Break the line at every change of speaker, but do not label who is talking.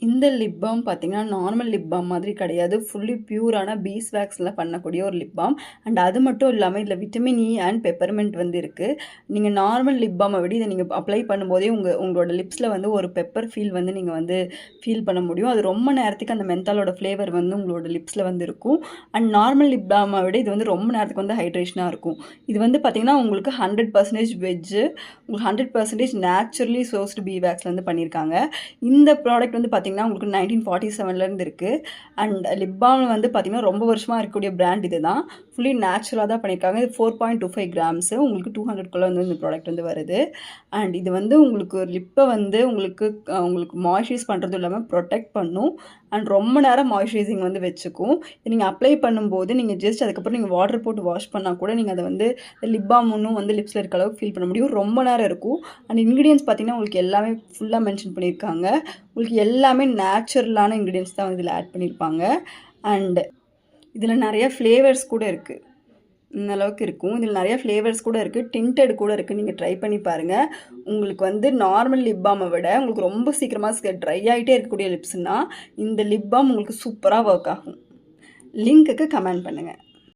இந்த lip balm பார்த்தீங்கன்னா, normal lip balm மாதிரி கிடையாது. ஃபுல்லி பியூரான பீஸ்வேக்ஸில பண்ணக்கூடிய ஒரு லிப் பாம். அண்ட் அது மட்டும் இல்லாம இதில விட்டமின் இ அண்ட் பெப்பர்மென்ட் வந்து இருக்கு. நீங்க நார்மல் லிப் பாம விட இத நீங்க அப்ளை பண்ணும்போதே உங்களோட லிப்ஸ்ல வந்து ஒரு பெப்பர் ஃபீல் வந்து நீங்க வந்து ஃபீல் பண்ண முடியும். அது ரொம்ப நேரத்துக்கு அந்த மென்தாலோட ஃப்ளேவர் வந்து உங்களோட லிப்ஸ்ல வந்து இருக்கும். அண்ட் நார்மல் லிப் பாம விட இது வந்து ரொம்ப நேரத்துக்கு வந்து ஹைட்ரேஷனா இருக்கும். இது வந்து பார்த்தீங்கன்னா, உங்களுக்கு 100% வெஜ்ஜு, உங்களுக்கு 100% நேச்சுரலி சோர்ஸ்டு பீ வேக்ஸ்லேருந்து பண்ணியிருக்காங்க. இந்த ப்ராடக்ட் வந்து பார்த்தீங்கன்னா, உங்களுக்கு 1947லேருந்து இருக்குது. அண்ட் லிப் பாம் வந்து பார்த்தீங்கன்னா, ரொம்ப வருஷமாக இருக்கக்கூடிய பிராண்ட் இது தான். ஃபுல்லி நேச்சுரலாக தான் பண்ணியிருக்காங்க. இது 4.25 கிராம்ஸு. உங்களுக்கு 200க்குள்ள வந்து இந்த ப்ராடக்ட் வந்து வருது. அண்ட் இது வந்து உங்களுக்கு லிப்பை வந்து உங்களுக்கு மாய்ஸ்சரைஸ் பண்ணுறதும் இல்லாமல் ப்ரொடெக்ட் பண்ணும். அண்ட் ரொம்ப நேரம் மாய்ஸ்சரைசிங் வந்து வச்சுக்கும். இது நீங்கள் அப்ளை பண்ணும்போது நீங்கள் ஜஸ்ட் அதுக்கப்புறம் நீங்கள் வாட்டர் போட்டு வாஷ் பண்ணால் கூட நீங்கள் அதை வந்து லிப் பாம் இன்னும் வந்து லிப்ஸில் இருக்க அளவுக்கு ஃபீல் பண்ண முடியும். ரொம்ப நேரம் இருக்கும். அண்ட் இன்க்ரீடியன்ஸ் பார்த்தீங்கன்னா, உங்களுக்கு எல்லாமே ஃபுல்லாக மென்ஷன் பண்ணியிருக்காங்க. உங்களுக்கு எல்லாமே நேச்சுரலான இன்க்ரீடியன்ஸ் தான் வந்து இதில் ஆட் பண்ணியிருப்பாங்க. அண்ட் இதில் நிறைய ஃப்ளேவர்ஸ் கூட இருக்குது. இந்த அளவுக்கு இருக்கும். இதில் நிறைய ஃப்ளேவர்ஸ் கூட இருக்குது. டிண்டட் கூட இருக்குது. நீங்கள் ட்ரை பண்ணி பாருங்கள். உங்களுக்கு வந்து நார்மல் லிப் பாமை விட உங்களுக்கு ரொம்ப சீக்கிரமாக ட்ரை ஆகிட்டே இருக்கக்கூடிய லிப்ஸ்னால் இந்த லிப் பாம் உங்களுக்கு சூப்பராக ஒர்க் ஆகும். லிங்க்குக்கு கமெண்ட் பண்ணுங்கள்.